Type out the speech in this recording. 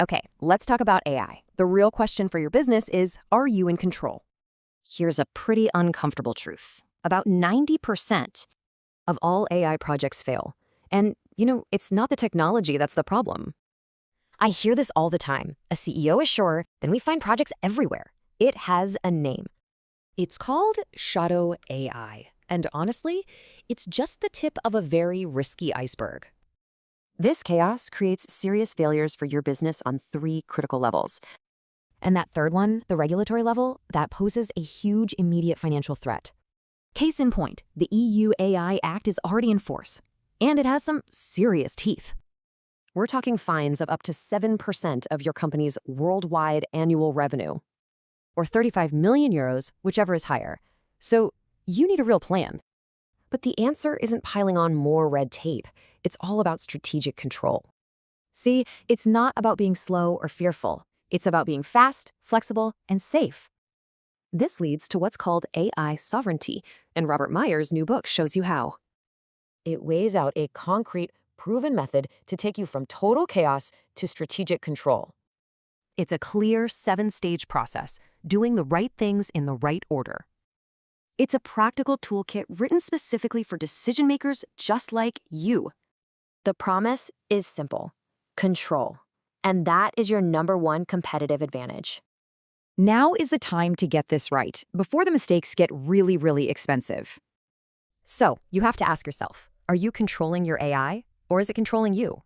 Okay, let's talk about AI. The real question for your business is, are you in control? Here's a pretty uncomfortable truth. About 90% of all AI projects fail. And, it's not the technology that's the problem. I hear this all the time. A CEO is sure, then we find projects everywhere. It has a name. It's called shadow AI. And honestly, it's just the tip of a very risky iceberg. This chaos creates serious failures for your business on 3 critical levels. And that third one, the regulatory level, that poses a huge immediate financial threat. Case in point, the EU AI Act is already in force, and it has some serious teeth. We're talking fines of up to 7% of your company's worldwide annual revenue, or 35 million euros, whichever is higher. So you need a real plan. But the answer isn't piling on more red tape. It's all about strategic control. See, it's not about being slow or fearful. It's about being fast, flexible, and safe. This leads to what's called AI sovereignty, and Robert Meyer's new book shows you how. It weighs out a concrete, proven method to take you from total chaos to strategic control. It's a clear 7-stage process, doing the right things in the right order. It's a practical toolkit written specifically for decision makers just like you. The promise is simple: control. And that is your #1 competitive advantage. Now is the time to get this right, before the mistakes get really, really expensive. So, you have to ask yourself, are you controlling your AI, or is it controlling you?